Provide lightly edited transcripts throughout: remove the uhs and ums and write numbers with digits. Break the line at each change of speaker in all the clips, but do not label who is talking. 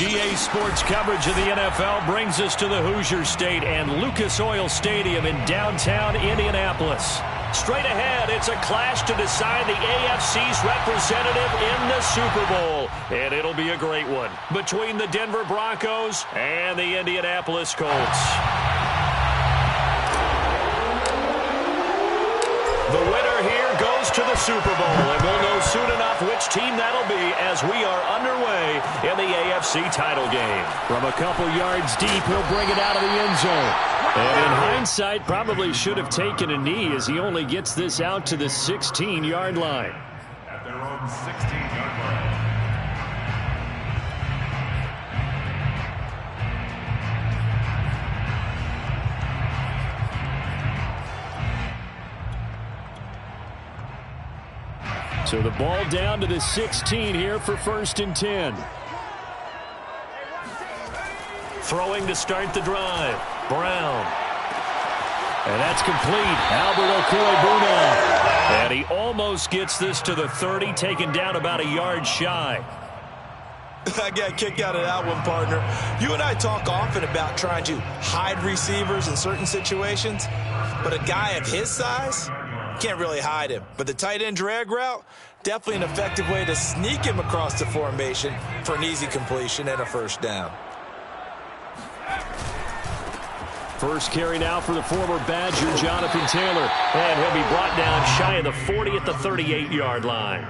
EA Sports coverage of the NFL brings us to the Hoosier State and Lucas Oil Stadium in downtown Indianapolis. Straight ahead, it's a clash to decide the AFC's representative in the Super Bowl. And it'll be a great one between the Denver Broncos and the Indianapolis Colts. The winner here goes to the Super Bowl, and we'll know soon enough which team that'll be as we are underway in the AFC title game. From a couple yards deep, he'll bring it out of the end zone. And in hindsight, probably should have taken a knee as he only gets this out to the 16-yard line.
At their own 16-yard line.
So the ball down to the 16 here for 1st and 10. Throwing to start the drive. Brown. And that's complete. Albert Okwuegbunam. And he almost gets this to the 30, taken down about a yard shy.
I got kicked out of that one, partner. You and I talk often about trying to hide receivers in certain situations, but a guy of his size can't really hide him. But the tight end drag route, definitely an effective way to sneak him across the formation for an easy completion and a first down.
First carry now for the former Badger, Jonathan Taylor. And he'll be brought down shy of the 40 at the 38-yard line.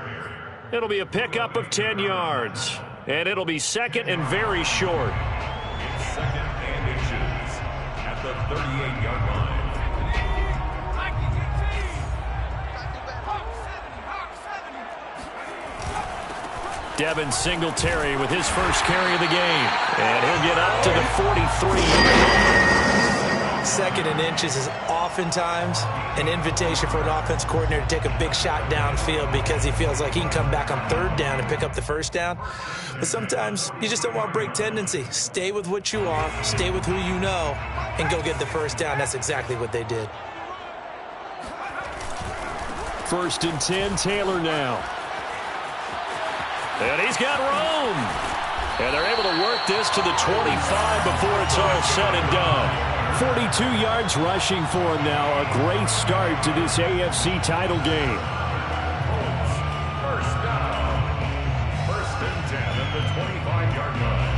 It'll be a pickup of 10 yards. And it'll be second and very short.
It's second and inches at the 38-yard line.
Devin Singletary with his first carry of the game. And he'll get up to the 43-yard line.
Second and inches is oftentimes an invitation for an offense coordinator to take a big shot downfield because he feels like he can come back on 3rd down and pick up the first down. But sometimes you just don't want to break tendency. Stay with what you are, stay with who you know, and go get the first down. That's exactly what they did.
1st and 10, Taylor now. And he's got room. And they're able to work this to the 25 before it's all said and done. 42 yards rushing for him now. A great start to this AFC title game.
First down. 1st and 10 at the 25-yard line.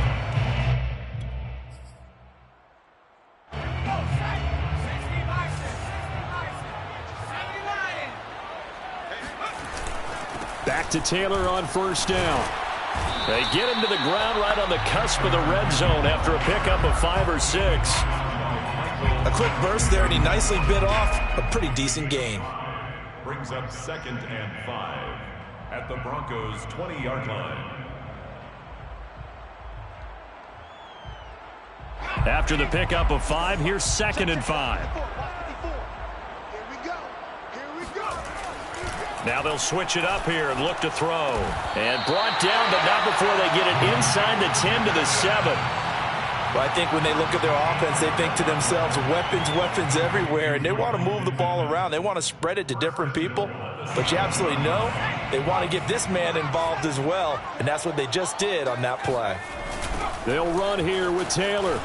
Back to Taylor on 1st down. They get him to the ground right on the cusp of the red zone after a pickup of 5 or 6.
A quick burst there, and he nicely bit off a pretty decent gain.
Brings up 2nd and 5 at the Broncos' 20-yard line.
After the pickup of 5, here's 2nd and 5. Now they'll switch it up here and look to throw. And brought down, but not before they get it inside the 10 to the 7.
Well, I think when they look at their offense, they think to themselves, weapons everywhere, and they want to move the ball around. They want to spread it to different people, but you absolutely know they want to get this man involved as well, and that's what they just did on that play.
They'll run here with Taylor.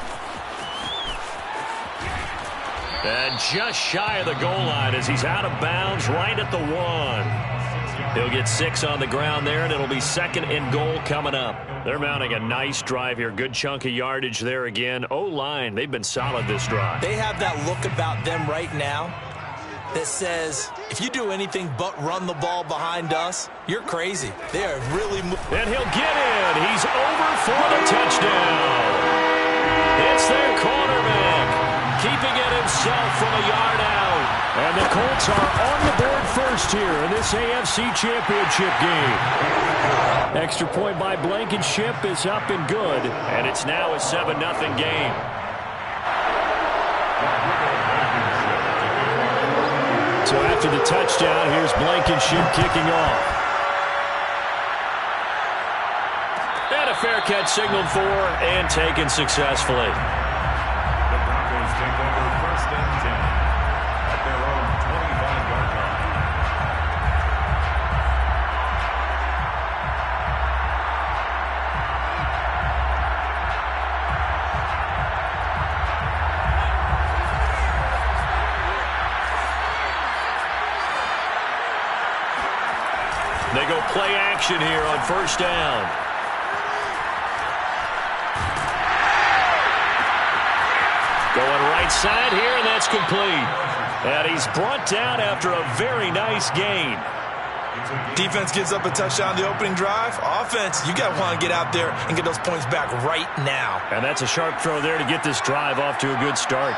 And just shy of the goal line as he's out of bounds right at the 1. He'll get 6 on the ground there, and it'll be 2nd and goal coming up. They're mounting a nice drive here. Good chunk of yardage there again. O-line, they've been solid this drive.
They have that look about them right now that says, if you do anything but run the ball behind us, you're crazy. They are really
and he'll get in. He's over for the touchdown. It's their quarterback, keeping it himself from a yard out. And the Colts are on the board first here in this AFC Championship game. Extra point by Blankenship is up and good, and it's now a 7-0 game. So after the touchdown, here's Blankenship kicking off. And a fair catch signaled for and taken successfully.
The Broncos take over 1st and 10 at their own 25-yard line.
They go play action here on first down. Going right side here, and that's complete. And he's brought down after a very nice gain.
Defense gives up a touchdown the opening drive. Offense, you got to want to get out there and get those points back right now.
And that's a sharp throw there to get this drive off to a good start.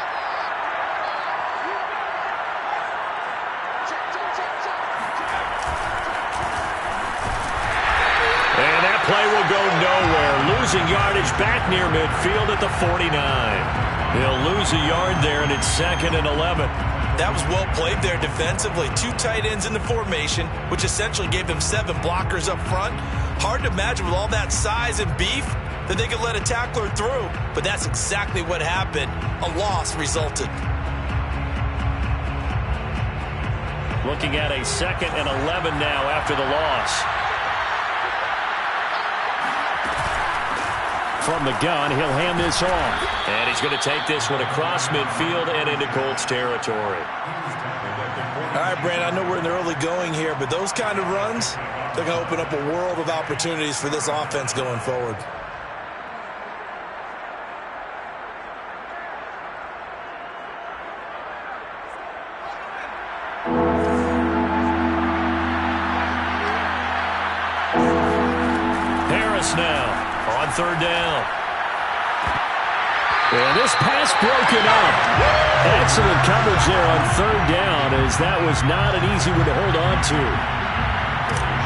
And that play will go nowhere. Losing yardage back near midfield at the 49. He'll lose a yard there, and it's 2nd and 11.
That was well played there defensively. 2 tight ends in the formation, which essentially gave them 7 blockers up front. Hard to imagine with all that size and beef that they could let a tackler through. But that's exactly what happened. A loss resulted.
Looking at a 2nd and 11 now after the loss. From the gun, he'll hand this off. And he's going to take this one across midfield and into Colts territory.
All right, Brandon, I know we're in the early going here, but those kind of runs, they're going to open up a world of opportunities for this offense going forward.
Harris now. On 3rd down. And this pass broken up. Excellent coverage there on 3rd down, as that was not an easy one to hold on to.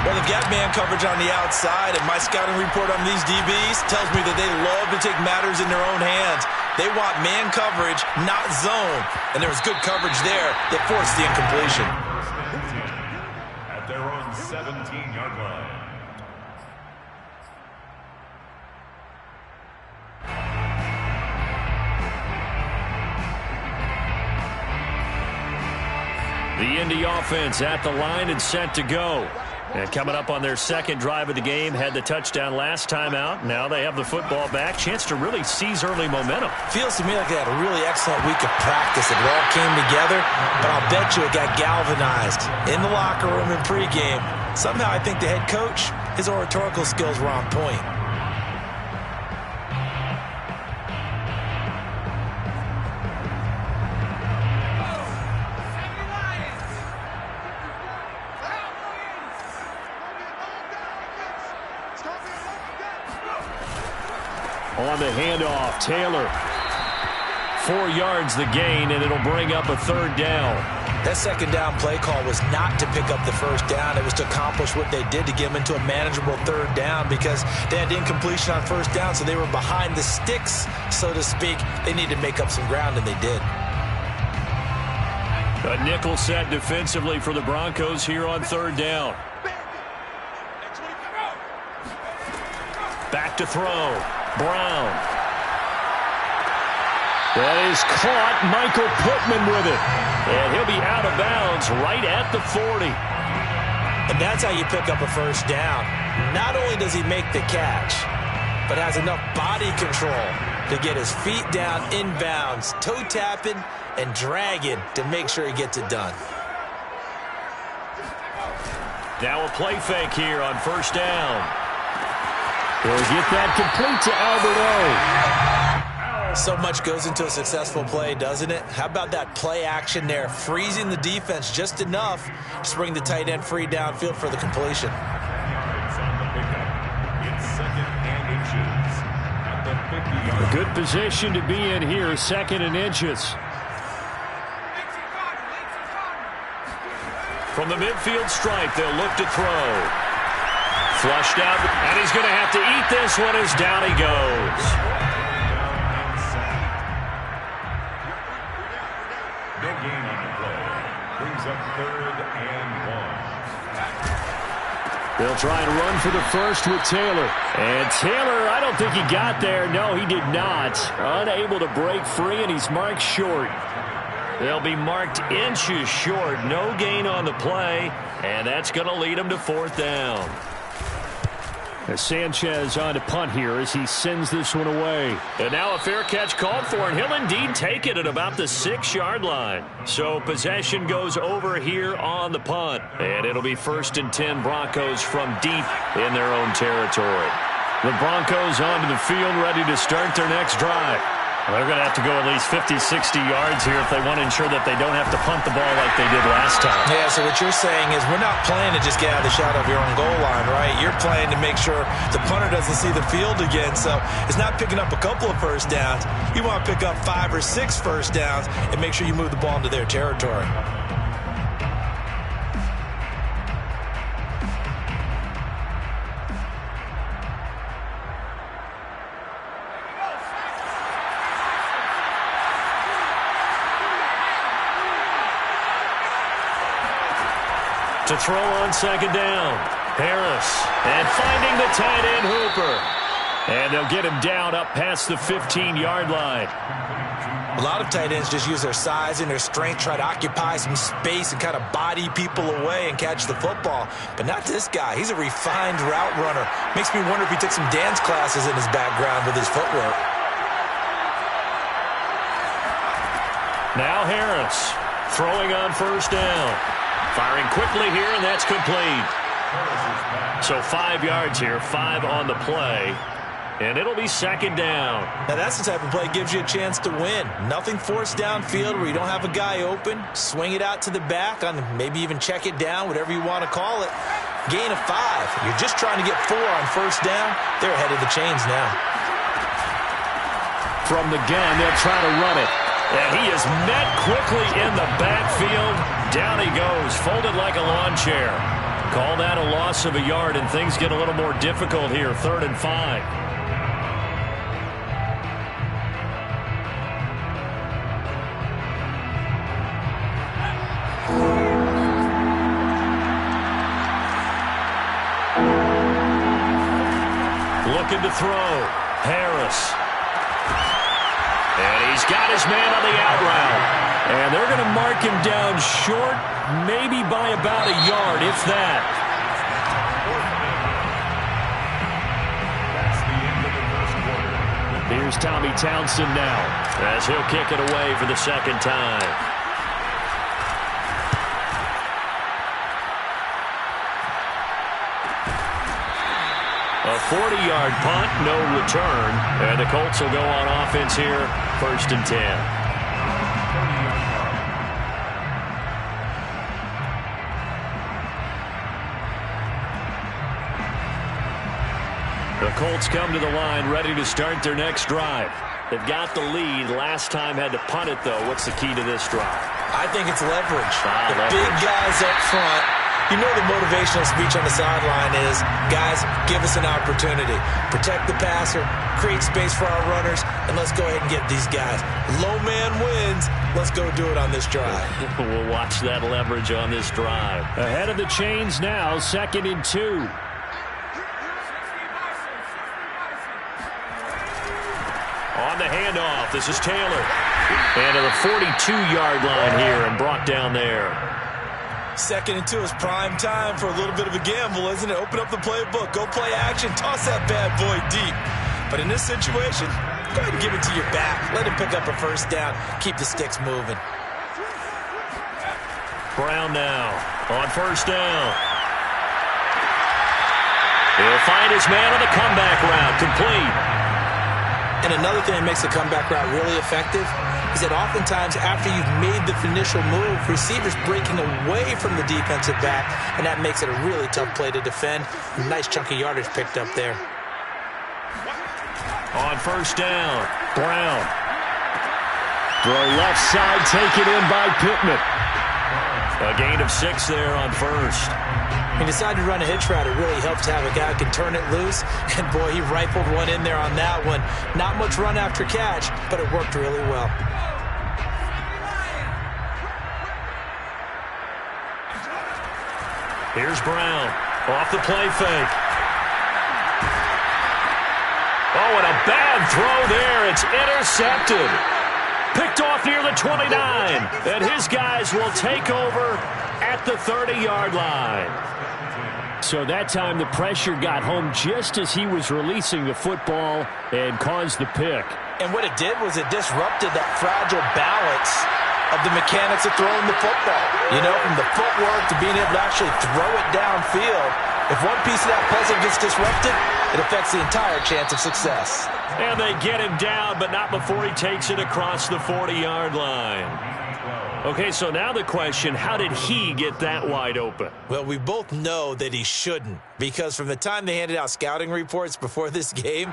Well, they've got man coverage on the outside, and my scouting report on these DBs tells me that they love to take matters in their own hands. They want man coverage, not zone. And there was good coverage there that forced the incompletion.
At their own 17-yard line.
The Indy offense at the line and set to go. And coming up on their 2nd drive of the game, had the touchdown last time out. Now they have the football back. Chance to really seize early momentum.
Feels to me like they had a really excellent week of practice. It all came together, but I'll bet you it got galvanized in the locker room in pregame. Somehow I think the head coach, his oratorical skills were on point.
On the handoff, Taylor. 4 yards the gain, and it'll bring up a 3rd down.
That 2nd down play call was not to pick up the 1st down. It was to accomplish what they did to get them into a manageable 3rd down because they had incompletion on 1st down, so they were behind the sticks, so to speak. They needed to make up some ground, and they did.
A nickel set defensively for the Broncos here on 3rd down. Back to throw. Brown. That is caught. Michael Pittman with it. And he'll be out of bounds right at the 40.
And that's how you pick up a 1st down. Not only does he make the catch, but has enough body control to get his feet down inbounds, toe tapping and dragging to make sure he gets it done.
Now a play fake here on 1st down. He'll get that complete to Albert O.
So much goes into a successful play, doesn't it? How about that play action there, freezing the defense just enough to bring the tight end free downfield for the completion.
A good position to be in here, 2nd and inches. From the midfield stripe, they'll look to throw. Flushed out, and he's going to have to eat this one as down he goes.
No gain on the play. Brings up 3rd and 1.
They'll try and run for the 1st with Taylor. And Taylor, I don't think he got there. No, he did not. Unable to break free, and he's marked short. They'll be marked inches short. No gain on the play, and that's going to lead them to 4th down. As Sanchez on to punt here as he sends this one away. And now a fair catch called for, and he'll indeed take it at about the 6-yard line. So possession goes over here on the punt. And it'll be 1st and 10 Broncos from deep in their own territory. The Broncos onto the field ready to start their next drive. Well, they're going to have to go at least 50, 60 yards here if they want to ensure that they don't have to punt the ball like they did last time.
Yeah, so what you're saying is we're not playing to just get out of the shadow of your own goal line, right? You're playing to make sure the punter doesn't see the field again. So it's not picking up a couple of first downs. You want to pick up 5 or 6 first downs and make sure you move the ball into their territory.
To throw on 2nd down, Harris, and finding the tight end Hooper. And they'll get him down up past the 15-yard line.
A lot of tight ends just use their size and their strength, try to occupy some space and kind of body people away and catch the football. But not this guy. He's a refined route runner. Makes me wonder if he took some dance classes in his background with his footwork.
Now Harris, throwing on 1st down. Firing quickly here, and that's complete. So 5 yards here, 5 on the play. And it'll be 2nd down.
Now that's the type of play that gives you a chance to win. Nothing forced downfield where you don't have a guy open. Swing it out to the back, on maybe even check it down, whatever you want to call it. Gain of 5. You're just trying to get 4 on 1st down. They're ahead of the chains now.
From the gun, they'll try to run it. And he is met quickly in the backfield. Down he goes, folded like a lawn chair. Call that a loss of a yard, and things get a little more difficult here, 3rd and 5. Looking to throw. Harris. And he's got his man on the out route. And they're going to mark him down short, maybe by about a yard, if that.
That's the end of the first quarter.
Here's Tommy Townsend now, as he'll kick it away for the 2nd time. A 40-yard punt, no return. And the Colts will go on offense here, 1st and 10. The Colts come to the line ready to start their next drive. They've got the lead. Last time had to punt it, though. What's the key to this drive?
I think it's leverage. The
leverage.
big guys up front. You know the motivational speech on the sideline is, guys, give us an opportunity. Protect the passer, create space for our runners, and let's go ahead and get these guys. Low man wins. Let's go do it on this drive.
We'll watch that leverage on this drive. Ahead of the chains now, 2nd and 2. On the handoff, this is Taylor. And to the 42-yard line here and brought down there.
2nd and 2 is prime time for a little bit of a gamble, isn't it? Open up the playbook, go play action, toss that bad boy deep. But in this situation, go ahead and give it to your back. Let him pick up a 1st down. Keep the sticks moving.
Brown now on 1st down. He'll find his man on the comeback route, complete.
And another thing that makes the comeback route really effective is that oftentimes after you've made the initial move, receivers breaking away from the defensive back, and that makes it a really tough play to defend. Nice chunky yardage picked up there.
On 1st down, Brown. Throw left side, taken in by Pittman. A gain of 6 there on 1st.
He decided to run a hitch route. It really helps to have a guy who can turn it loose. And, boy, he rifled one in there on that one. Not much run after catch, but it worked really well.
Here's Brown. Off the play fake. Oh, and a bad throw there. It's intercepted. Picked off near the 29. And his guys will take over at the 30-yard line. So that time the pressure got home just as he was releasing the football and caused the pick.
And what it did was it disrupted that fragile balance of the mechanics of throwing the football. You know, from the footwork to being able to actually throw it downfield. If one piece of that puzzle gets disrupted, it affects the entire chance of success.
And they get him down, but not before he takes it across the 40-yard line. Okay, so now the question, how did he get that wide open?
Well, we both know that he shouldn't, because from the time they handed out scouting reports before this game,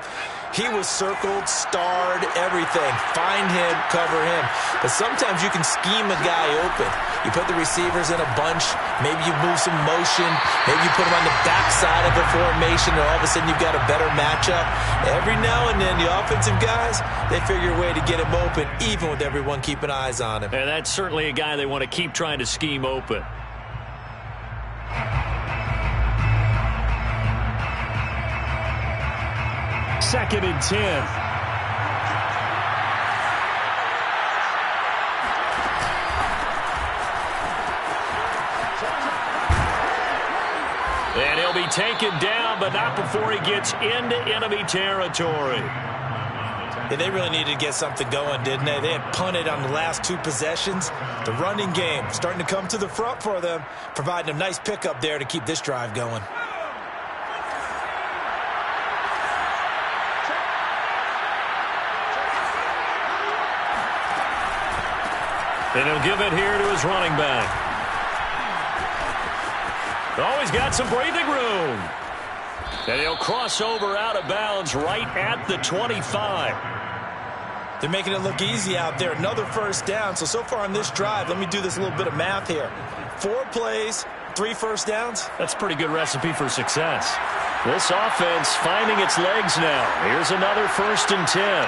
he was circled, starred, everything. Find him, cover him. But sometimes you can scheme a guy open. You put the receivers in a bunch, maybe you move some motion, maybe you put them on the backside of the formation, and all of a sudden you've got a better matchup. Every now and then, the offensive guys, they figure a way to get him open, even with everyone keeping eyes on him.
And that's certainly a guy they want to keep trying to scheme open. Second and 10. And he'll be taken down, but not before he gets into enemy territory.
Yeah, they really needed to get something going, didn't they? They had punted on the last two possessions. The running game starting to come to the front for them, providing a nice pickup there to keep this drive going.
And he'll give it here to his running back. Oh, he's got some breathing room. And he'll cross over out of bounds right at the 25.
They're making it look easy out there. Another first down. So far on this drive, let me do this little bit of math here. 4 plays, 3 first downs.
That's a pretty good recipe for success. This offense finding its legs now. Here's another 1st and 10.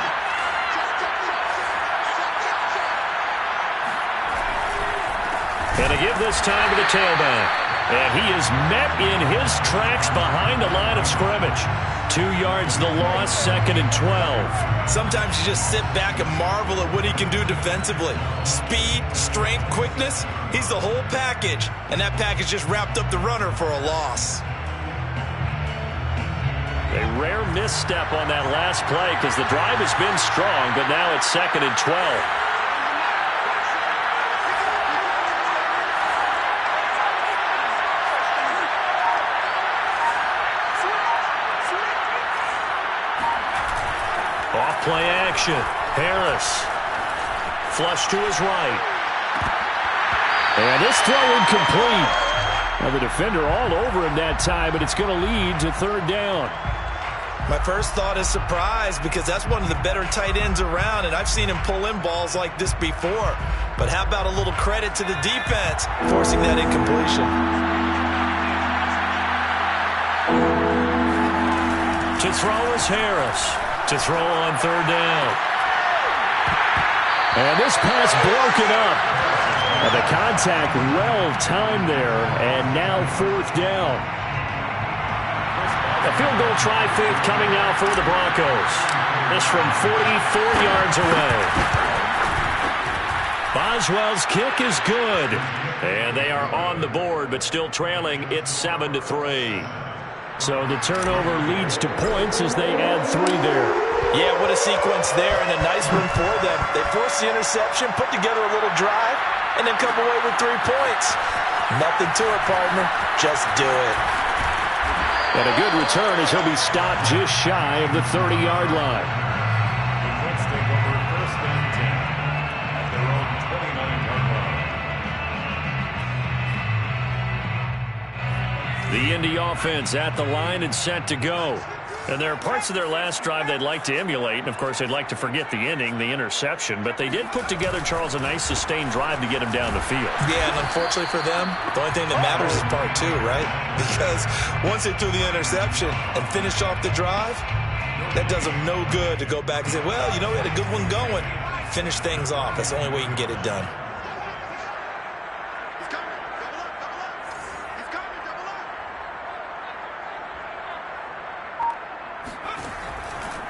And to give this time to the tailback. And he is met in his tracks behind the line of scrimmage. 2 yards the loss, 2nd and 12.
Sometimes you just sit back and marvel at what he can do defensively. Speed, strength, quickness, he's the whole package. And that package just wrapped up the runner for a loss.
A rare misstep on that last play because the drive has been strong, but now it's 2nd and 12. Play action. Harris. Flush to his right. And this throw incomplete. Now the defender all over him that time, but it's going to lead to 3rd down.
My first thought is surprise because that's one of the better tight ends around, and I've seen him pull in balls like this before. But how about a little credit to the defense forcing that incompletion?
To throw is Harris. To throw on 3rd down. And this pass broken up. And the contact well timed there. And now 4th down. A field goal try fake coming now for the Broncos. This from 44 yards away. Boswell's kick is good. And they are on the board, but still trailing. It's 7-3. So the turnover leads to points as they add 3 there.
Yeah, what a sequence there, and a nice one for them. They forced the interception, put together a little drive, and then come away with 3 points. Nothing to it, partner. Just do it.
And a good return as he'll be stopped just shy of the 30-yard line.
Let's take over 1st and 10 at their own 29-yard line.
The Indy offense at the line and set to go. And there are parts of their last drive they'd like to emulate. And, of course, they'd like to forget the inning, the interception. But they did put together, Charles, a nice sustained drive to get him down the field.
Yeah, and unfortunately for them, the only thing that matters is part 2, right? Because once they threw the interception and finished off the drive, that does them no good to go back and say, well, you know, we had a good one going. Finish things off. That's the only way you can get it done.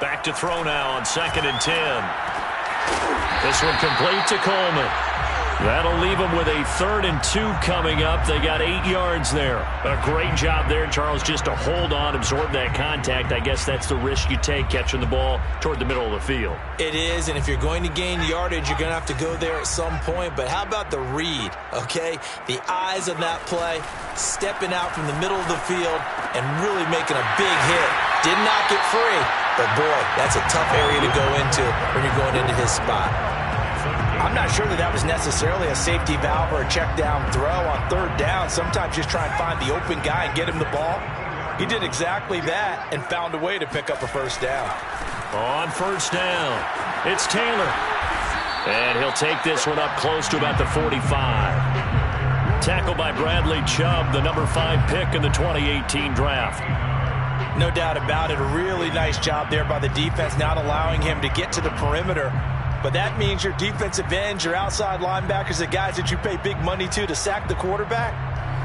Back to throw now on 2nd and 10. This one complete to Coleman. That'll leave them with a 3rd and 2 coming up. They got 8 yards there. A great job there, Charles, just to hold on, absorb that contact. I guess that's the risk you take catching the ball toward the middle of the field.
It is, and if you're going to gain yardage, you're going to have to go there at some point. But how about the read, okay? The eyes of that play, stepping out from the middle of the field and really making a big hit. Did not get free, but boy, that's a tough area to go into when you're going into his spot. I'm not sure that was necessarily a safety valve or a check down throw on 3rd down. Sometimes just try and find the open guy and get him the ball. He did exactly that and found a way to pick up a 1st down.
On 1st down, it's Taylor. And he'll take this one up close to about the 45. Tackled by Bradley Chubb, the number 5 pick in the 2018 draft.
No doubt about it. A really nice job there by the defense, not allowing him to get to the perimeter. But that means your defensive ends, your outside linebackers, the guys that you pay big money to sack the quarterback,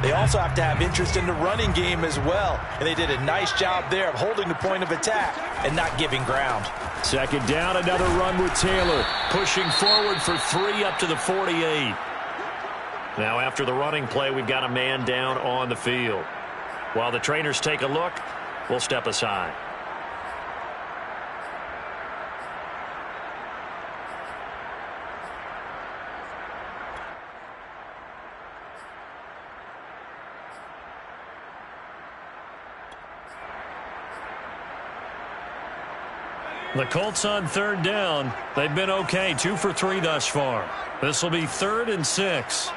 they also have to have interest in the running game as well. And they did a nice job there of holding the point of attack and not giving ground.
2nd down, another run with Taylor. Pushing forward for 3 up to the 48. Now after the running play, we've got a man down on the field. While the trainers take a look, we'll step aside. The Colts on 3rd down. They've been okay, 2 for 3 thus far. This will be 3rd and 6.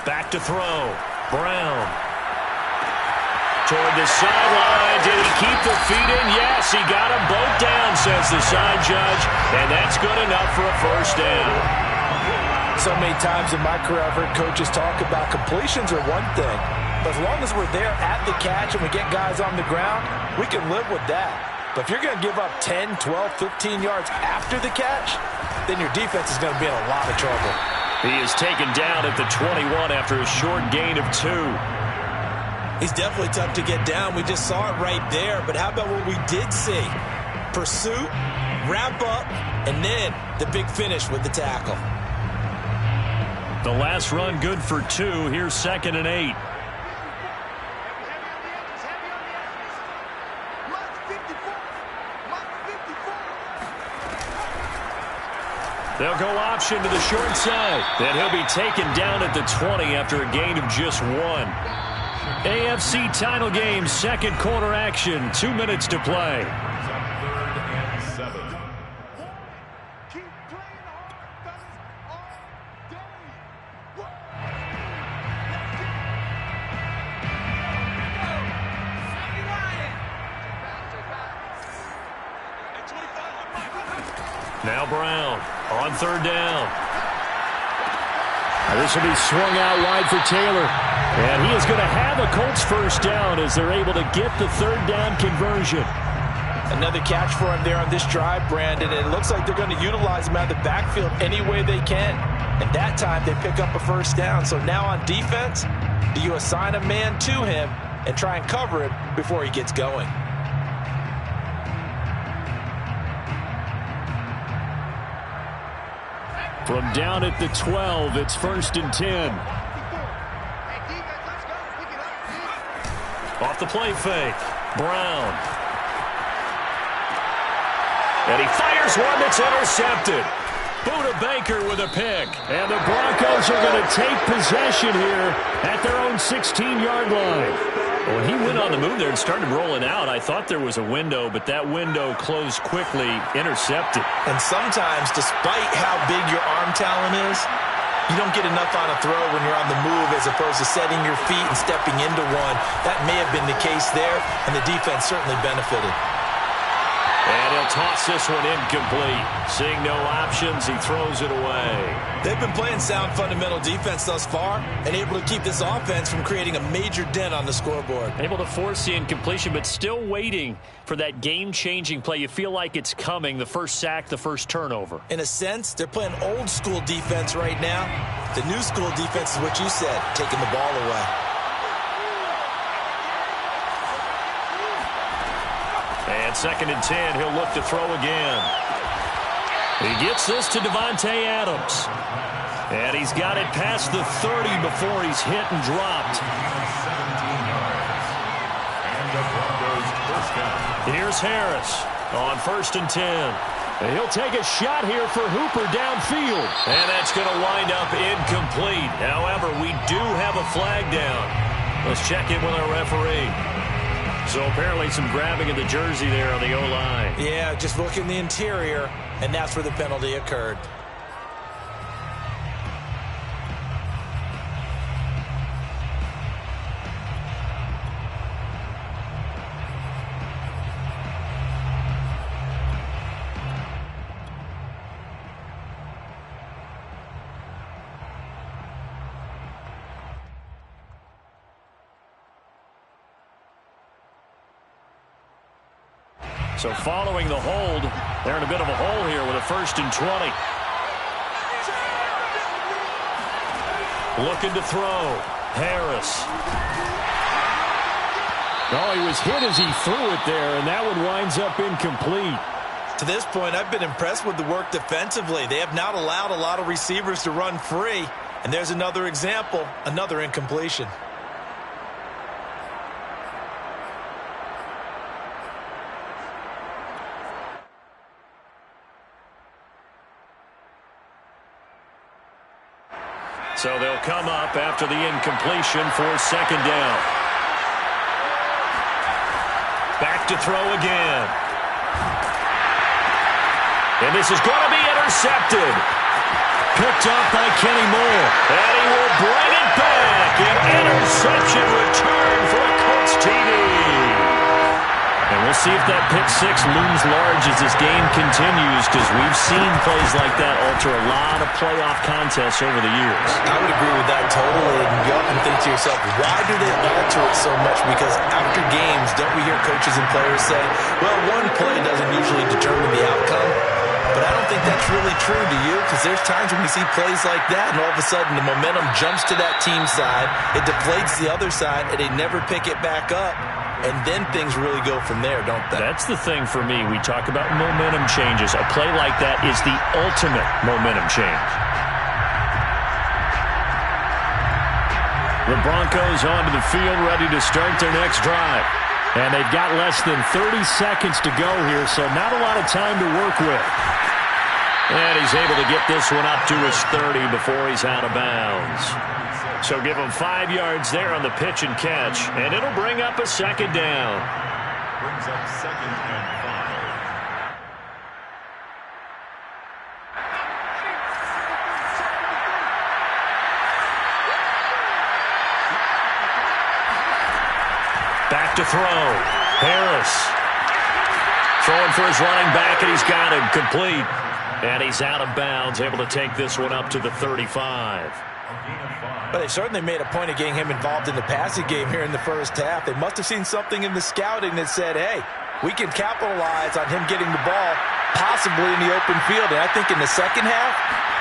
Back to throw. Brown. Toward the sideline. Did he keep the feet in? Yes, he got them both down, says the side judge. And that's good enough for a 1st down.
So many times in my career I've heard coaches talk about completions are one thing. But as long as we're there at the catch and we get guys on the ground, we can live with that. But if you're going to give up 10, 12, 15 yards after the catch, then your defense is going to be in a lot of trouble.
He is taken down at the 21 after a short gain of 2.
He's definitely tough to get down. We just saw it right there. But how about what we did see? Pursuit, wrap up, and then the big finish with the tackle.
The last run good for 2. Here's 2nd and 8. They'll go option to the short side. Then he'll be taken down at the 20 after a gain of just 1. AFC title game, 2nd quarter action. 2 minutes to play.
3rd and 7.
Now Brown on 3rd down. This will be swung out wide for Taylor. And he is going to have a Colts 1st down as they're able to get the 3rd down conversion.
Another catch for him there on this drive, Brandon. And it looks like they're going to utilize him out of the backfield any way they can. And that time they pick up a 1st down. So now on defense, do you assign a man to him and try and cover him before he gets going?
From down at the 12, it's 1st and 10. Off the play fake. Brown. And he fires one that's intercepted. Buda Baker with a pick. And the Broncos are going to take possession here at their own 16-yard line. When he went on the move there and started rolling out, I thought there was a window, but that window closed quickly, intercepted.
And sometimes, despite how big your arm talent is, you don't get enough on a throw when you're on the move as opposed to setting your feet and stepping into one. That may have been the case there, and the defense certainly benefited.
And he'll toss this one incomplete. Seeing no options, he throws it away.
They've been playing sound fundamental defense thus far and able to keep this offense from creating a major dent on the scoreboard.
Able to force the incompletion, but still waiting for that game-changing play. You feel like it's coming, the first sack, the first turnover.
In a sense, they're playing old-school defense right now. The new-school defense is what you said, taking the ball away.
And 2nd and 10, he'll look to throw again. He gets this to Davante Adams. And he's got it past the 30 before he's hit and dropped. Here's Harris on 1st and 10. And he'll take a shot here for Hooper downfield. And that's going to wind up incomplete. However, we do have a flag down. Let's check in with our referee. So apparently some grabbing of the jersey there on the O-line.
Yeah, just look in the interior, and that's where the penalty occurred.
So following the hold, they're in a bit of a hole here with a 1st and 20. Looking to throw. Harris. Oh, he was hit as he threw it there, and that one winds up incomplete.
To this point, I've been impressed with the work defensively. They have not allowed a lot of receivers to run free. And there's another example, another incompletion.
So they'll come up after the incompletion for 2nd down. Back to throw again. And this is going to be intercepted. Picked up by Kenny Moore. And he will bring it back. An interception return for a Colts TD. And we'll see if that pick 6 looms large as this game continues, because we've seen plays like that alter a lot of playoff contests over the years.
I would agree with that totally. And you often think to yourself, why do they alter it so much? Because after games, don't we hear coaches and players say, well, one play doesn't usually determine the outcome? But I don't think that's really true, do you? Because there's times when we see plays like that, and all of a sudden the momentum jumps to that team side, it deflates the other side, and they never pick it back up. And then things really go from there, don't they?
That's the thing for me. We talk about momentum changes. A play like that is the ultimate momentum change. The Broncos onto the field, ready to start their next drive. And they've got less than 30 seconds to go here, so not a lot of time to work with. And he's able to get this one up to his 30 before he's out of bounds. So give him 5 yards there on the pitch and catch, and it'll bring up a 2nd down.
Brings up 2nd and 5.
Back to throw. Harris. Throwing for his running back, and he's got him complete. And he's out of bounds, able to take this one up to the 35.
But they certainly made a point of getting him involved in the passing game here in the first half. They must have seen something in the scouting that said, hey, we can capitalize on him getting the ball possibly in the open field. And I think in the second half,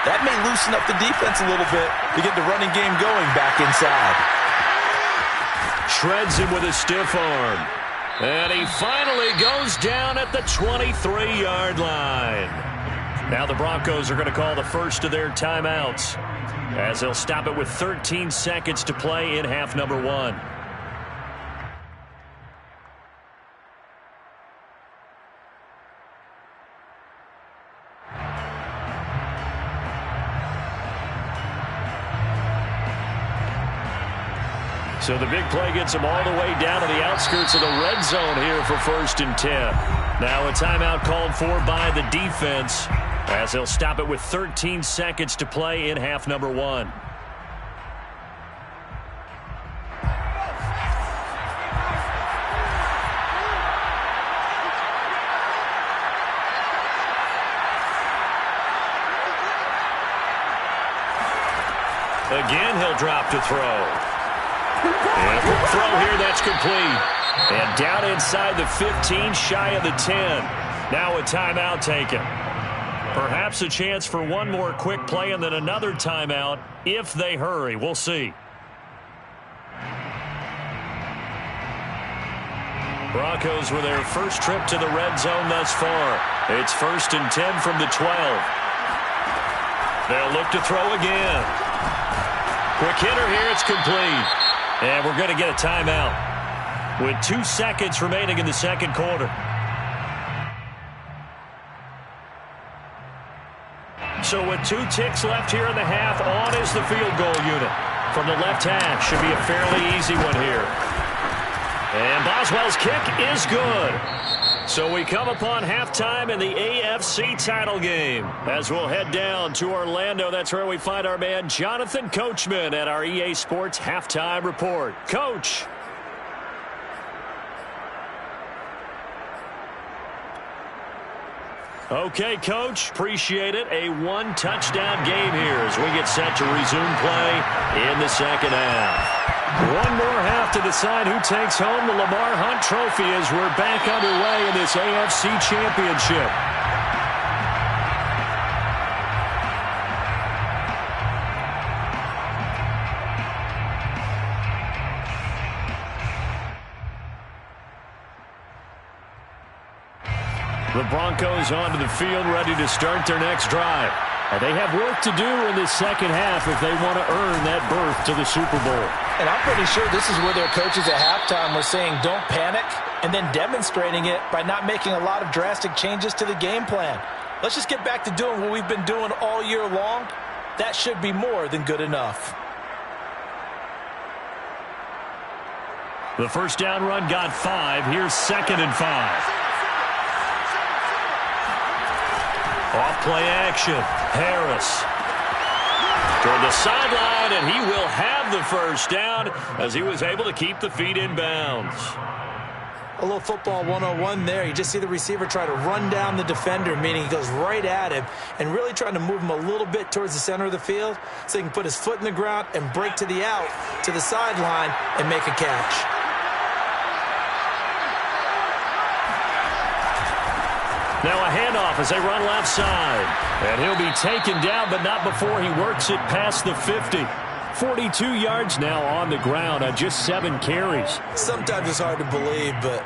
that may loosen up the defense a little bit to get the running game going back inside.
Shreds him with a stiff arm. And he finally goes down at the 23-yard line. Now the Broncos are going to call the first of their timeouts, as they'll stop it with 13 seconds to play in half number 1. So the big play gets them all the way down to the outskirts of the red zone here for 1st and 10. Now a timeout called for by the defense, as they'll stop it with 13 seconds to play in half number 1. Again, he'll drop to throw. And quick throw here, that's complete. And down inside the 15, shy of the 10. Now a timeout taken. Perhaps a chance for one more quick play and then another timeout if they hurry. We'll see. Broncos with their first trip to the red zone thus far. It's 1st and 10 from the 12. They'll look to throw again. Quick hitter here. It's complete. And we're going to get a timeout with 2 seconds remaining in the second quarter. So with 2 ticks left here in the half, on is the field goal unit. From the left hash, should be a fairly easy one here. And Boswell's kick is good. So we come upon halftime in the AFC title game. As we'll head down to Orlando, that's where we find our man Jonathan Coachman at our EA Sports Halftime Report. Coach. Okay, Coach, appreciate it. A 1-touchdown game here as we get set to resume play in the second half. One more half to decide who takes home the Lamar Hunt Trophy as we're back underway in this AFC Championship. The Broncos onto the field, ready to start their next drive. And they have work to do in this second half if they want to earn that berth to the Super Bowl.
And I'm pretty sure this is where their coaches at halftime were saying don't panic, and then demonstrating it by not making a lot of drastic changes to the game plan. Let's just get back to doing what we've been doing all year long. That should be more than good enough.
The first down run got 5. Here's 2nd and 5. Off play action. Harris toward the sideline, and he will have the first down as he was able to keep the feet in bounds.
A little football 101 there. You just see the receiver try to run down the defender, meaning he goes right at him and really trying to move him a little bit towards the center of the field so he can put his foot in the ground and break to the out, to the sideline, and make a catch.
Now a handoff as they run left side. And he'll be taken down, but not before he works it past the 50. 42 yards now on the ground on just 7 carries.
Sometimes it's hard to believe, but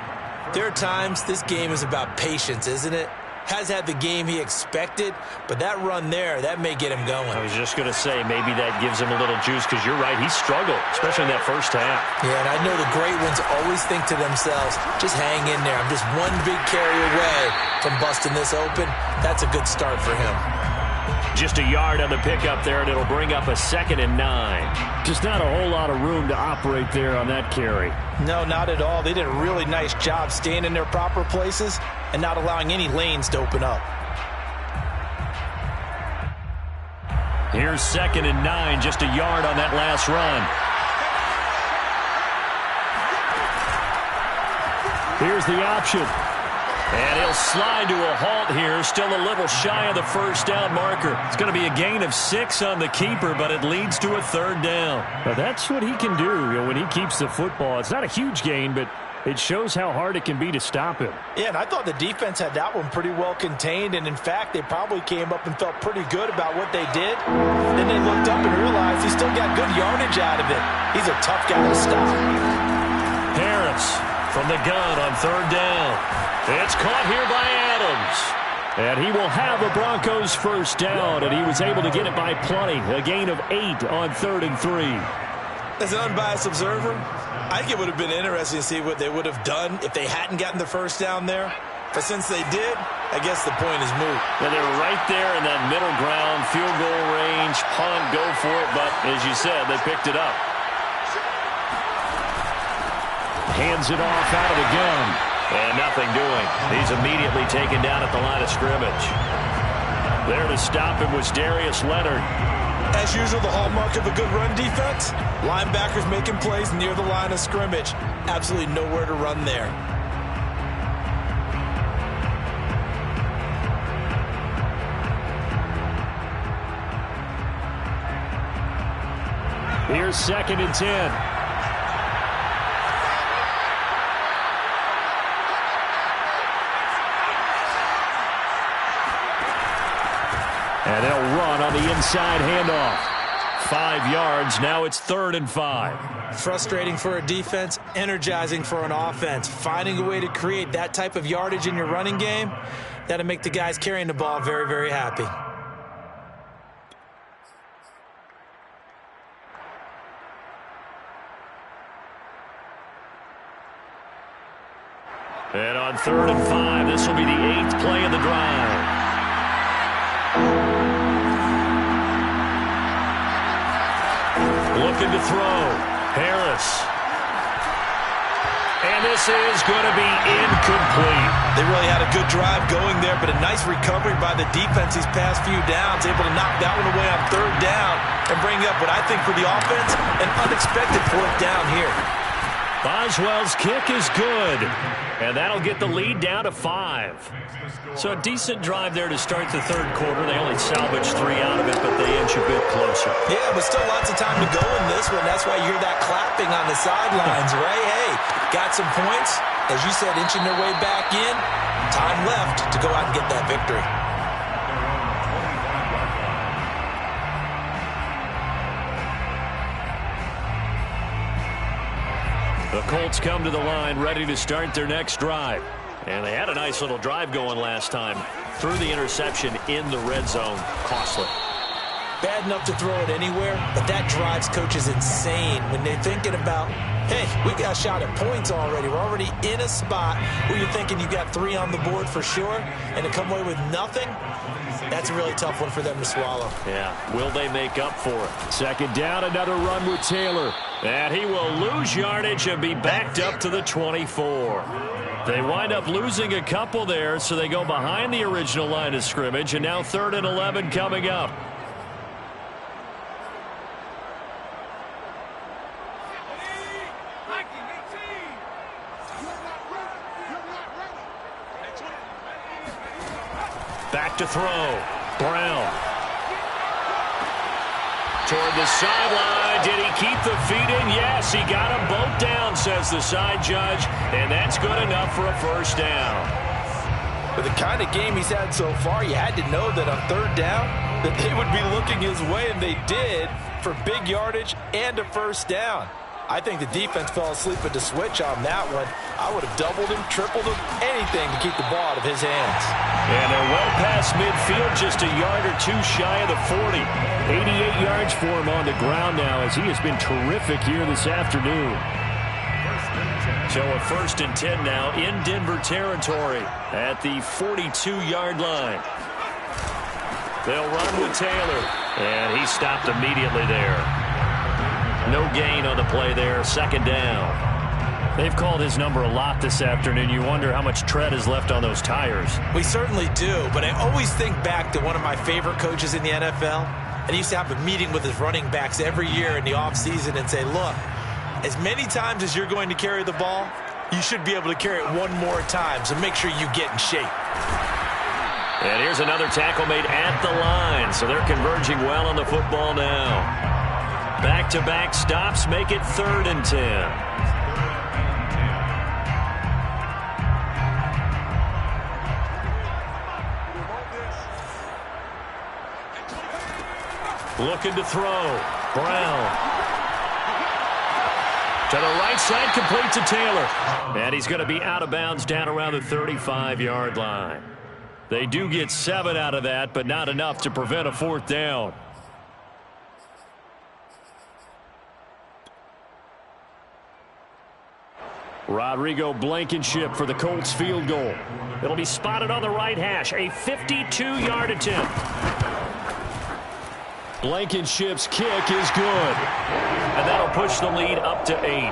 there are times this game is about patience, isn't it? Has had the game he expected, but that run there, that may get him going.
I was just going to say, maybe that gives him a little juice, because you're right, he struggled, especially in that first half.
Yeah, and I know the great ones always think to themselves, just hang in there. I'm just one big carry away from busting this open. That's a good start for him.
Just a yard on the pickup there, and it'll bring up a 2nd and 9. Just not a whole lot of room to operate there on that carry.
No, not at all. They did a really nice job staying in their proper places and not allowing any lanes to open up.
Here's 2nd and 9, just a yard on that last run. Here's the option. And he'll slide to a halt here, still a little shy of the first down marker. It's going to be a gain of 6 on the keeper, but it leads to a 3rd down. Now that's what he can do, when he keeps the football. It's not a huge gain, but it shows how hard it can be to stop him.
Yeah, and I thought the defense had that one pretty well contained, and in fact, they probably came up and felt pretty good about what they did. Then they looked up and realized he still got good yardage out of it. He's a tough guy to stop.
Harris from the gun on 3rd down. It's caught here by Adams. And he will have the Broncos first down, and he was able to get it by plenty. A gain of 8 on 3rd and 3.
As an unbiased observer, I think it would have been interesting to see what they would have done if they hadn't gotten the first down there. But since they did, I guess the point is moot.
Well, they were right there in that middle ground, field goal range, punt, go for it. But as you said, they picked it up. Hands it off out of the gun. And nothing doing. He's immediately taken down at the line of scrimmage. There to stop him was Darius Leonard.
As usual, the hallmark of a good run defense, linebackers making plays near the line of scrimmage. Absolutely nowhere to run there.
Here's 2nd and 10. And they'll run on the inside handoff. 5 yards. Now it's 3rd and 5.
Frustrating for a defense, energizing for an offense. Finding a way to create that type of yardage in your running game, that'll make the guys carrying the ball very, very happy.
And on 3rd and 5, this will be the 8th play of the drive. Looking to throw. Harris. And this is going to be incomplete.
They really had a good drive going there, but a nice recovery by the defense these past few downs, able to knock that one away on 3rd down and bring up what I think for the offense, an unexpected 4th down here.
Boswell's kick is good, and that'll get the lead down to 5. So a decent drive there to start the 3rd quarter. They only salvaged 3 out of it, but they inch a bit closer.
Yeah, but still lots of time to go in this one. That's why you hear that clapping on the sidelines, right? Hey, got some points. As you said, inching their way back in. Time left to go out and get that victory.
The Colts come to the line ready to start their next drive. And they had a nice little drive going last time. Threw the interception in the red zone. Costly.
Bad enough to throw it anywhere, but that drives coaches insane when they're thinking about, hey, we got a shot at points already. We're already in a spot where you're thinking you got 3 on the board for sure, and to come away with nothing, that's a really tough one for them to swallow.
Yeah, will they make up for it? 2nd down, another run with Taylor. And he will lose yardage and be backed up to the 24. They wind up losing a couple there, so they go behind the original line of scrimmage, and now 3rd and 11 coming up. Back to throw. Brown. Toward the sideline. Did he keep the feet in? Yes, he got them both down, says the side judge. And that's good enough for a 1st down.
With the kind of game he's had so far, you had to know that on 3rd down that they would be looking his way, and they did, for big yardage and a 1st down. I think the defense fell asleep at the switch on that one. I would have doubled him, tripled him, anything to keep the ball out of his hands.
And they're well past midfield, just a yard or 2 shy of the 40. 88 yards for him on the ground now, as he has been terrific here this afternoon. So a 1st and 10 now in Denver territory at the 42-yard line. They'll run with Taylor, and he stopped immediately there. No gain on the play there, 2nd down. They've called his number a lot this afternoon. You wonder how much tread is left on those tires.
We certainly do, but I always think back to one of my favorite coaches in the NFL. And he used to have a meeting with his running backs every year in the offseason and say, look, as many times as you're going to carry the ball, you should be able to carry it one more time, so make sure you get in shape.
And here's another tackle made at the line, so they're converging well on the football now. Back-to-back stops make it 3rd and 10. Looking to throw. Brown. To the right side, complete to Taylor. And he's going to be out of bounds down around the 35-yard line. They do get 7 out of that, but not enough to prevent a 4th down. Rodrigo Blankenship for the Colts field goal. It'll be spotted on the right hash. A 52-yard attempt. Blankenship's kick is good. And that'll push the lead up to 8.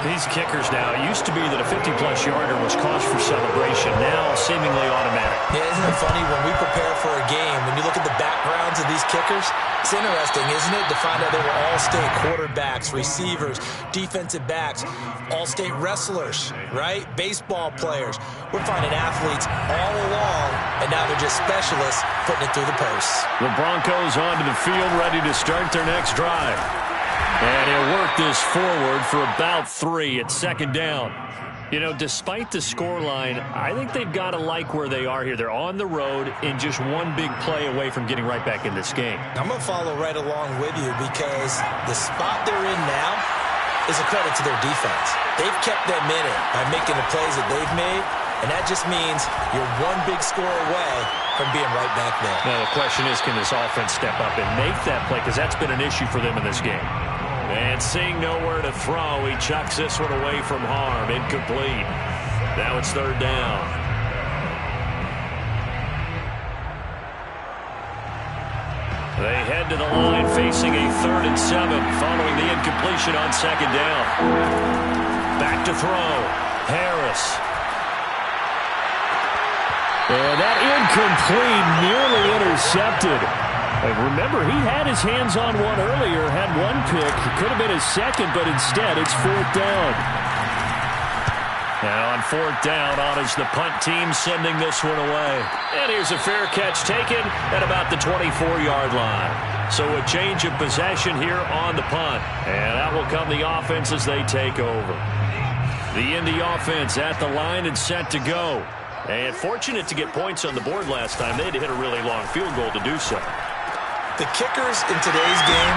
These kickers now, it used to be that a 50-plus yarder was cause for celebration. Now seemingly automatic.
Yeah, isn't it funny when we prepare for a game, when you look at the backgrounds of these kickers, it's interesting, isn't it, to find out they were all-state quarterbacks, receivers, defensive backs, all-state wrestlers, right? Baseball players. We're finding athletes all along, and now they're just specialists putting it through the posts.
The Broncos onto the field, ready to start their next drive. And he'll work this forward for about 3 at 2nd down. You know, despite the scoreline, I think they've got to like where they are here. They're on the road and just one big play away from getting right back in this game.
I'm going to follow right along with you because the spot they're in now, is a credit to their defense. They've kept them in it by making the plays that they've made, and that just means you're one big score away from being right back there.
Now the question is, can this offense step up and make that play? Because that's been an issue for them in this game. And seeing nowhere to throw, he chucks this one away from harm. Incomplete. Now it's third down. They head to the line facing a 3rd and 7 following the incompletion on second down. Back to throw. Harris.
And that incomplete, nearly intercepted. And remember, he had his hands on one earlier, had one pick. It could have been his second, but instead it's 4th down.
Now on 4th down, on is the punt team sending this one away. And here's a fair catch taken at about the 24-yard line. So a change of possession here on the punt. And out will come the offense as they take over. The Indy offense at the line and set to go. And fortunate to get points on the board last time. They had to hit a really long field goal to do so.
The kickers in today's game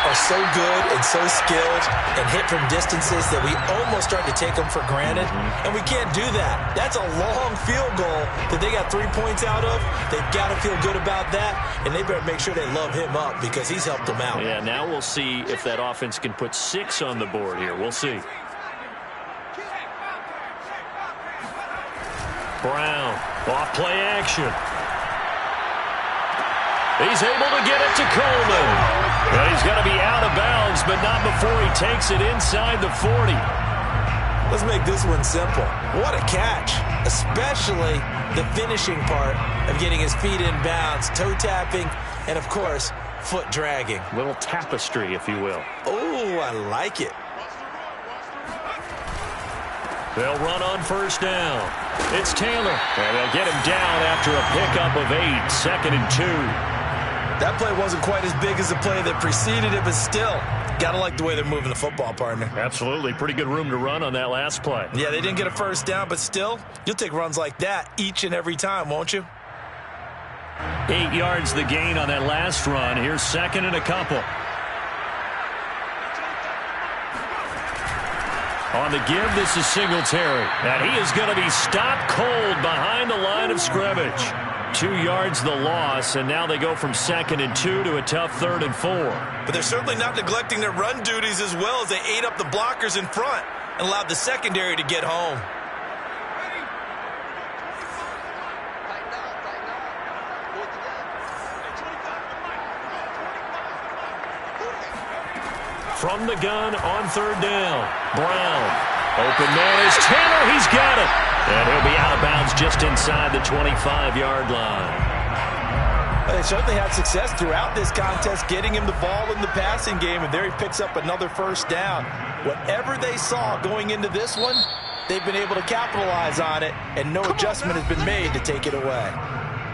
are so good and so skilled and hit from distances that we almost start to take them for granted, and we can't do that. That's a long field goal that they got 3 points out of. They've got to feel good about that, and they better make sure they love him up because he's helped them out.
Yeah, now we'll see if that offense can put 6 on the board here. We'll see. Brown, off play action. He's able to get it to Coleman. But he's going to be out of bounds, but not before he takes it inside the 40.
Let's make this one simple. What a catch, especially the finishing part of getting his feet in bounds, toe tapping, and, of course, foot dragging.
Little tapestry, if you will.
Oh, I like it.
They'll run on 1st down. It's Taylor. And they'll get him down after a pickup of 8, 2nd and 2.
That play wasn't quite as big as the play that preceded it, but still, got to like the way they're moving the football, partner.
Absolutely. Pretty good room to run on that last play.
Yeah, they didn't get a 1st down, but still, you'll take runs like that each and every time, won't you?
8 yards the gain on that last run. Here's 2nd and a couple. On the give, this is Singletary. And he is going to be stopped cold behind the line of scrimmage. 2 yards the loss, and now they go from 2nd and 2 to a tough 3rd and 4.
But they're certainly not neglecting their run duties as well as they ate up the blockers in front and allowed the secondary to get home.
From the gun on 3rd down. Brown. Open man is Taylor. He's got it. And he'll be out of bounds just inside the 25-yard line.
They certainly had success throughout this contest getting him the ball in the passing game, and there he picks up another 1st down. Whatever they saw going into this one, they've been able to capitalize on it, and no adjustment has been made to take it away.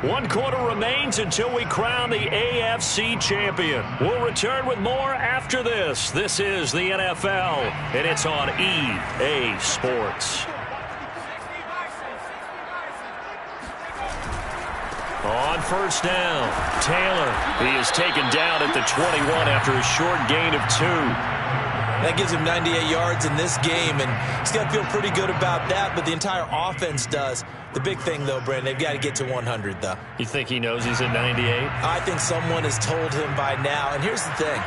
1 quarter remains until we crown the AFC champion. We'll return with more after this. This is the NFL, and it's on EA Sports. On 1st down, Taylor. He is taken down at the 21 after a short gain of 2.
That gives him 98 yards in this game, and he's got to feel pretty good about that, but the entire offense does. The big thing, though, Brandon, they've got to get to 100, though.
You think he knows he's at 98?
I think someone has told him by now, and here's the thing.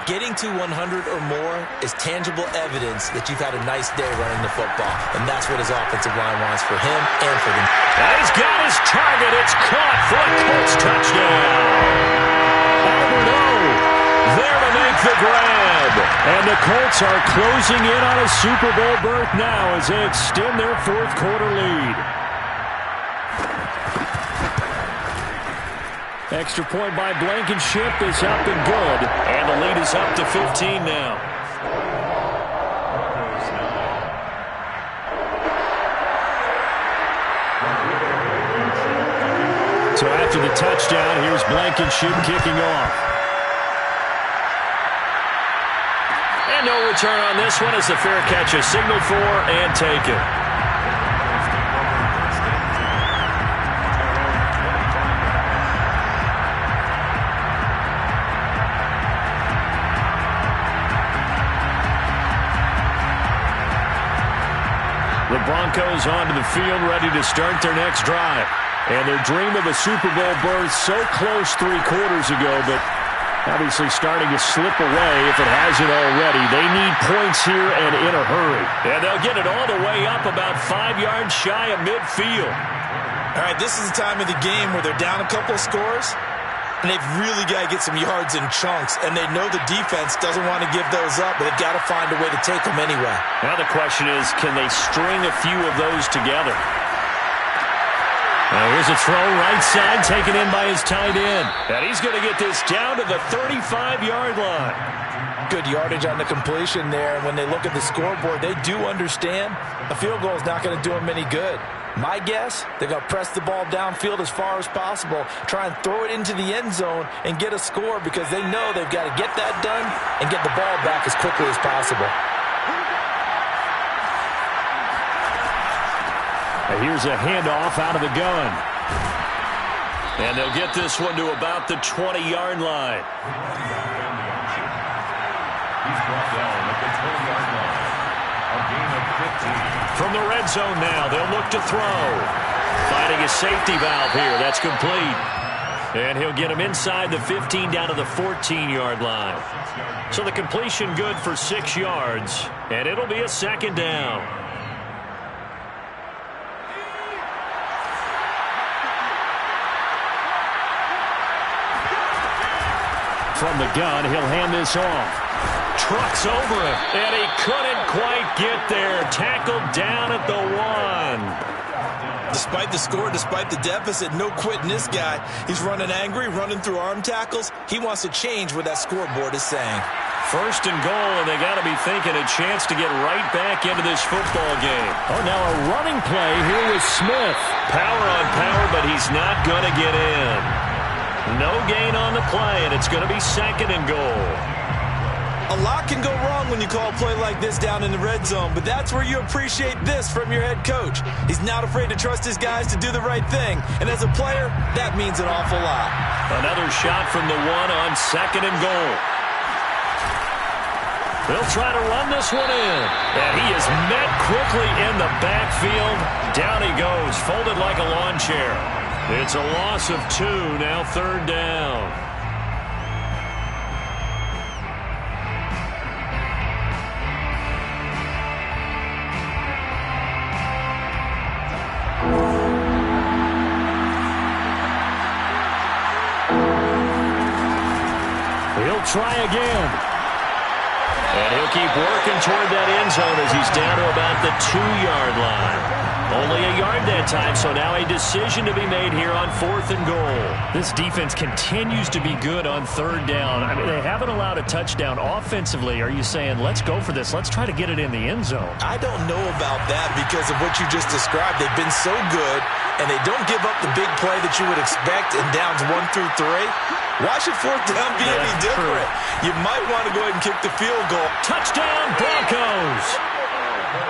Getting to 100 or more is tangible evidence that you've had a nice day running the football, and that's what his offensive line wants for him and for them.
And he's got his target. It's caught for a Colts touchdown. Alberto there to make the grab. And the Colts are closing in on a Super Bowl berth now as they extend their 4th quarter lead.
Extra point by Blankenship is up and good.
And the lead is up to 15 now.
So after the touchdown, here's Blankenship kicking off.
And no return on this one as the fair catch is signaled for and taken.
The Broncos onto the field, ready to start their next drive. And their dream of a Super Bowl berth so close 3 quarters ago, but obviously starting to slip away if it hasn't already. They need points here and in a hurry. And they'll get it all the way up about 5 yards shy of midfield.
All right, this is the time of the game where they're down a couple of scores, and they've really got to get some yards in chunks, and they know the defense doesn't want to give those up, but they've got to find a way to take them anyway. Now the question is, can they string a few of those together? Now here's a throw right side taken in by his tight end. And he's going to get this down to the 35-yard line. Good yardage on the completion there. And when they look at the scoreboard, they do understand a field goal is not going to do them any good. My guess, they're going to press the ball downfield as far as possible, try and throw it into the end zone and get a score because they know they've got to get that done and get the ball back as quickly as possible.
And here's a handoff out of the gun. And they'll get this one to about the 20-yard line.
He's brought down at the 20-yard line. A gain of 15.
From the red zone now, they'll look to throw. Finding a safety valve here. That's complete. And he'll get him inside the 15 down to the 14-yard line. So the completion good for 6 yards. And it'll be a second down. From the gun, he'll hand this off. Trucks over him, and he couldn't quite get there. Tackled down at the 1.
Despite the score, despite the deficit, no quitting this guy. He's running angry, running through arm tackles. He wants to change what that scoreboard is saying.
First and goal, and they got to be thinking a chance to get right back into this football game. Oh, now a running play here with Smith. Power on power, but he's not going to get in. No gain on the play, and it's going to be second and goal.
A lot can go wrong when you call a play like this down in the red zone, but that's where you appreciate this from your head coach. He's not afraid to trust his guys to do the right thing, and as a player, that means an awful lot.
Another shot from the 1 on second and goal. They'll try to run this one in, and he is met quickly in the backfield. Down he goes, folded like a lawn chair. It's a loss of 2, now third down. He'll try again. And he'll keep working toward that end zone as he's down to about the 2-yard line. Only a yard that time, so now a decision to be made here on 4th and goal. This defense continues to be good on third down. I mean, they haven't allowed a touchdown offensively. Are you saying, let's go for this, let's try to get it in the end zone?
I don't know about that because of what you just described. They've been so good, and they don't give up the big play that you would expect in downs 1 through 3. Why should 4th down be any different? True. You might want to go ahead and kick the field goal.
Touchdown, Broncos!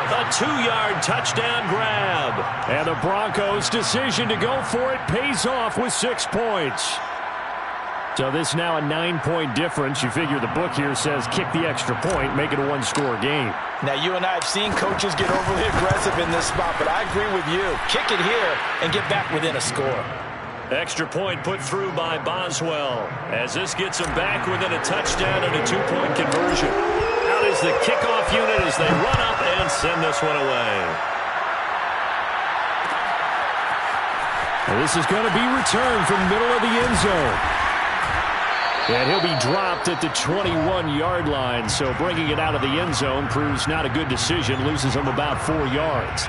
A 2-yard touchdown grab. And the Broncos' decision to go for it pays off with 6 points. So this now a 9-point difference. You figure the book here says kick the extra point, make it a 1-score game.
Now, you and I have seen coaches get overly aggressive in this spot, but I agree with you. Kick it here and get back within a score.
Extra point put through by Boswell as this gets them back within a touchdown and a 2-point conversion. Out is the kickoff unit as they run up and send this one away. And this is going to be returned from middle of the end zone. And he'll be dropped at the 21-yard line, so bringing it out of the end zone proves not a good decision, loses him about 4 yards.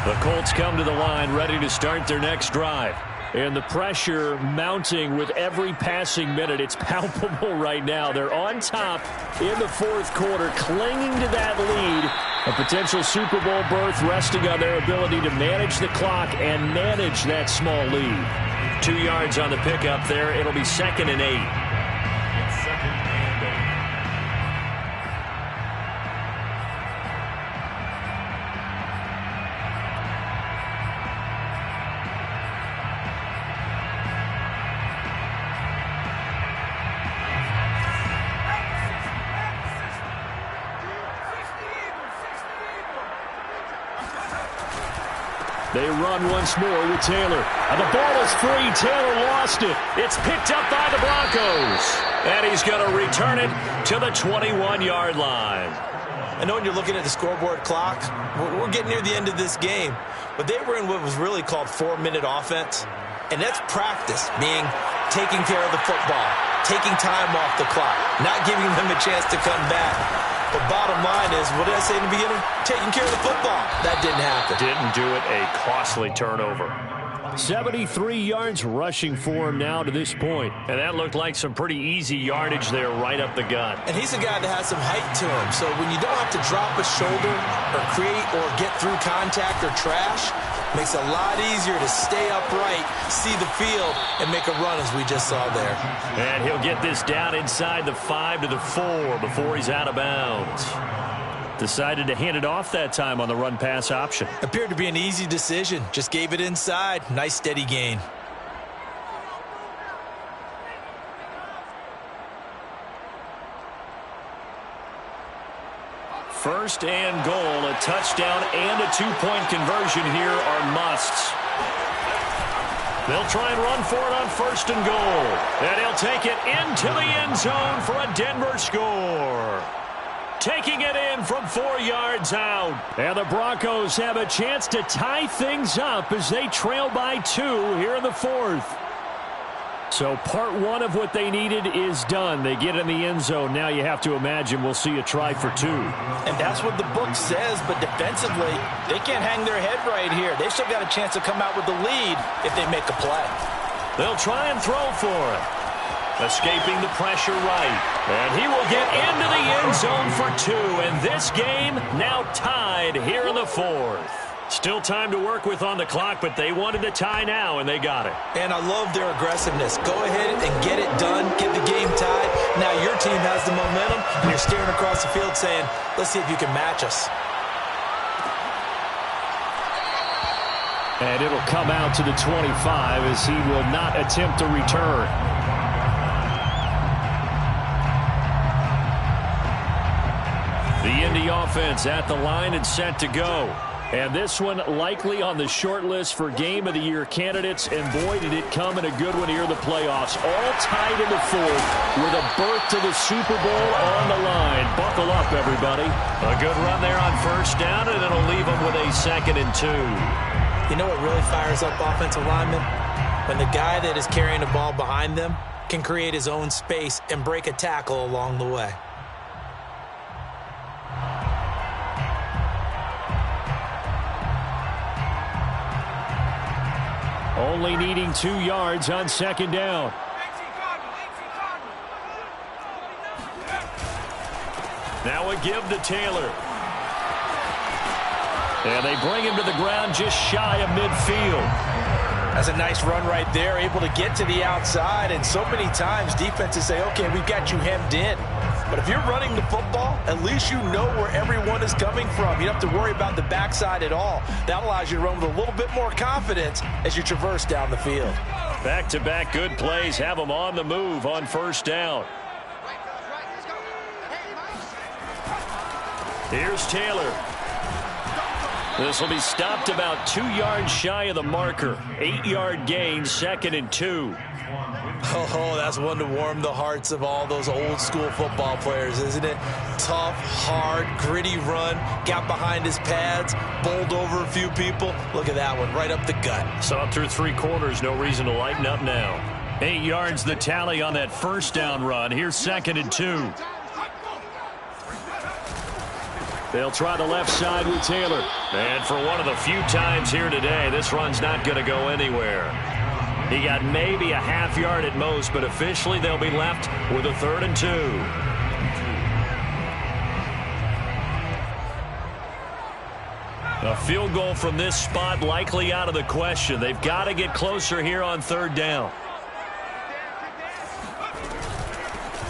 The Colts come to the line ready to start their next drive. And the pressure mounting with every passing minute. It's palpable right now. They're on top in the 4th quarter, clinging to that lead. A potential Super Bowl berth resting on their ability to manage the clock and manage that small lead. 2 yards on the pickup there. It'll be 2nd and 8. They run once more with Taylor. And the ball is free. Taylor lost it. It's picked up by the Broncos. And he's going to return it to the 21-yard line.
I know when you're looking at the scoreboard clock, we're getting near the end of this game. But they were in what was really called 4-minute offense. And that's practice, being taking care of the football, taking time off the clock, not giving them a chance to come back. But bottom line is, what did I say in the beginning? Taking care of the football. That didn't happen.
Didn't do it. A costly turnover. 73 yards rushing for him now to this point. And that looked like some pretty easy yardage there right up the gut.
And he's a guy that has some height to him. So when you don't have to drop a shoulder or create or get through contact or trash, it makes it a lot easier to stay upright, see the field, and make a run as we just saw there.
And he'll get this down inside the 5 to the 4 before he's out of bounds. Decided to hand it off that time on the run-pass option.
Appeared to be an easy decision. Just gave it inside. Nice steady gain.
First and goal, a touchdown and a two-point conversion here are musts. They'll try and run for it on first and goal. And he'll take it into the end zone for a Denver score. Taking it in from 4 yards out. And the Broncos have a chance to tie things up as they trail by 2 here in the fourth. So part one of what they needed is done. They get in the end zone. Now you have to imagine we'll see a try for 2.
And that's what the book says, but defensively, they can't hang their head right here. They've still got a chance to come out with the lead if they make a play.
They'll try and throw for it. Escaping the pressure right. And he will get into the end zone for 2. And this game now tied here in the fourth. Still time to work with on the clock, but they wanted to tie now, and they got it.
And I love their aggressiveness. Go ahead and get it done. Get the game tied. Now your team has the momentum, and you're staring across the field saying, let's see if you can match us.
And it'll come out to the 25 as he will not attempt to return. The Indy offense at the line and set to go. And this one likely on the short list for Game of the Year candidates. And boy, did it come in a good one here in the playoffs. All tied in the fourth with a berth to the Super Bowl on the line. Buckle up, everybody. A good run there on first down, and it'll leave them with a 2nd and 2.
You know what really fires up offensive linemen? When the guy that is carrying the ball behind them can create his own space and break a tackle along the way.
Only needing 2 yards on 2nd down. Now a give to Taylor. And they bring him to the ground just shy of midfield.
That's a nice run right there, able to get to the outside. And so many times defenses say, okay, we've got you hemmed in. But if you're running the football, at least you know where everyone is coming from. You don't have to worry about the backside at all. That allows you to run with a little bit more confidence as you traverse down the field.
Back-to-back good plays have them on the move on first down. Here's Taylor. This will be stopped about 2 yards shy of the marker. 8-yard gain, 2nd and 2.
Oh, that's one to warm the hearts of all those old school football players, isn't it? Tough, hard, gritty run, got behind his pads, bowled over a few people. Look at that one, right up the gut.
Saw through 3 quarters, no reason to lighten up now. 8 yards the tally on that first down run. Here's 2nd and 2. They'll try the left side with Taylor. And for one of the few times here today, this run's not going to go anywhere. He got maybe a half yard at most, but officially they'll be left with a 3rd and 2. A field goal from this spot likely out of the question. They've got to get closer here on 3rd down.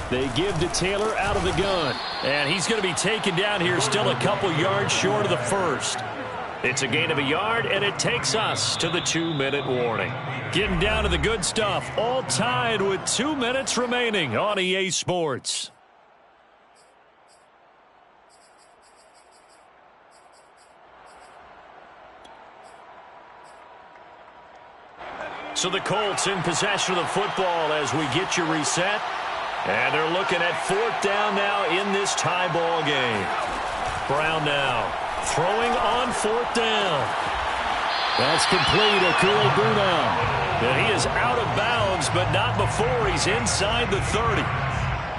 They give to Taylor out of the gun. And he's going to be taken down here still a couple yards short of the first. It's a gain of a yard, and it takes us to the 2-minute warning. Getting down to the good stuff, all tied with 2 minutes remaining on EA Sports. So the Colts in possession of the football as we get you reset. And they're looking at 4th down now in this tie ball game. Brown now throwing on 4th down. That's complete. Okuegbunam. And he is out of bounds, but not before he's inside the 30.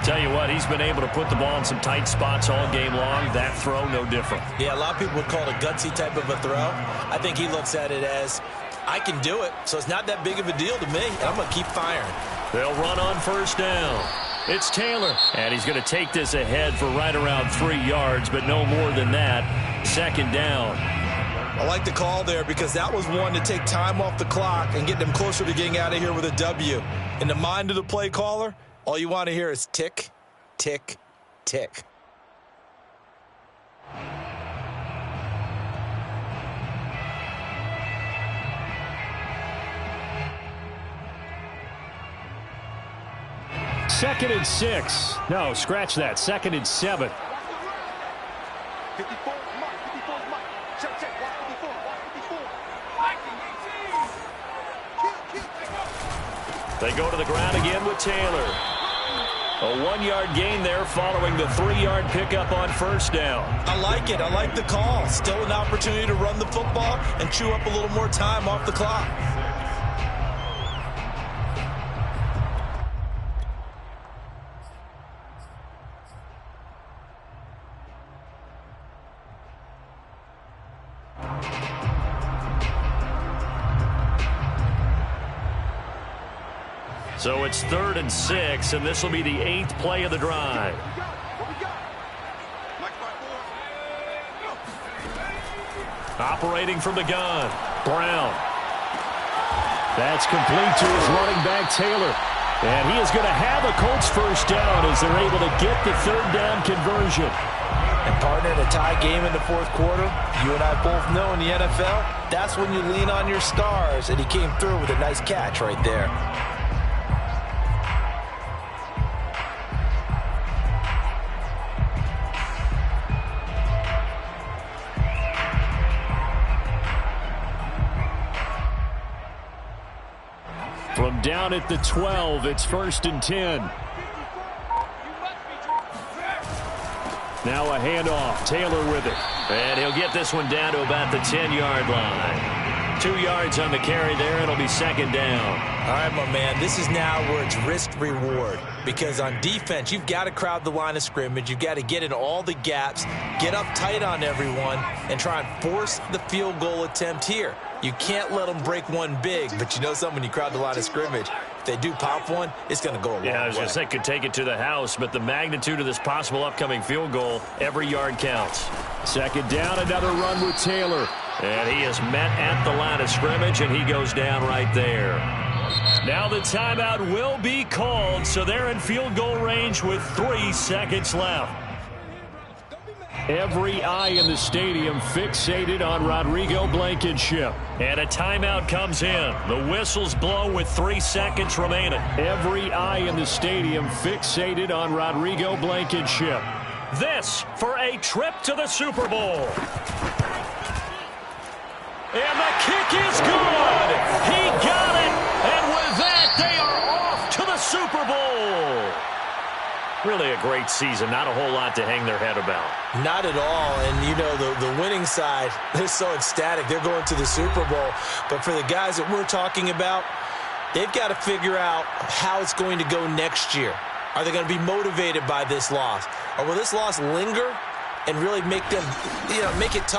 Tell you what, he's been able to put the ball in some tight spots all game long. That throw, no different.
Yeah, a lot of people would call it a gutsy type of a throw. I think he looks at it as, I can do it, so it's not that big of a deal to me, and I'm going to keep firing.
They'll run on 1st down. It's Taylor, and he's going to take this ahead for right around 3 yards, but no more than that. 2nd down.
I like the call there because that was one to take time off the clock and get them closer to getting out of here with a W. In the mind of the play caller, all you want to hear is tick, tick, tick.
Second and 6. No, scratch that. 2nd and 7. They go to the ground again with Taylor. A 1-yard gain there following the 3-yard pickup on 1st down.
I like it. I like the call. Still an opportunity to run the football and chew up a little more time off the clock.
So it's 3rd and 6, and this will be the 8th play of the drive. Operating from the gun, Brown. That's complete to his running back, Taylor. And he is going to have a Colts 1st down as they're able to get the 3rd down conversion.
And partner, in a tie game in the 4th quarter, you and I both know in the NFL, that's when you lean on your stars, and he came through with a nice catch right there.
From down at the 12, it's 1st and 10. Now a handoff. Taylor with it. And he'll get this one down to about the 10-yard line. 2 yards on the carry there. It'll be 2nd down.
All right, my man, this is now where it's risk-reward. Because on defense, you've got to crowd the line of scrimmage. You've got to get in all the gaps, get up tight on everyone, and try and force the field goal attempt here. You can't let them break one big, but you know something, when you crowd the line of scrimmage, if they do pop one, it's going to go a long way.
Yeah, I was going to say could take it to the house, but the magnitude of this possible upcoming field goal, every yard counts. 2nd down, another run with Taylor. And he is met at the line of scrimmage, and he goes down right there. Now the timeout will be called, so they're in field goal range with 3 seconds left. Every eye in the stadium fixated on Rodrigo Blankenship. And a timeout comes in. The whistles blow with 3 seconds remaining. Every eye in the stadium fixated on Rodrigo Blankenship. This for a trip to the Super Bowl. And the kick is good. He got it. And with that, they are off to the Super Bowl. Really a great season. Not a whole lot to hang their head about.
Not at all. And, you know, the winning side, they're so ecstatic. They're going to the Super Bowl. But for the guys that we're talking about, they've got to figure out how it's going to go next year. Are they going to be motivated by this loss? Or will this loss linger and really make them, make it tough?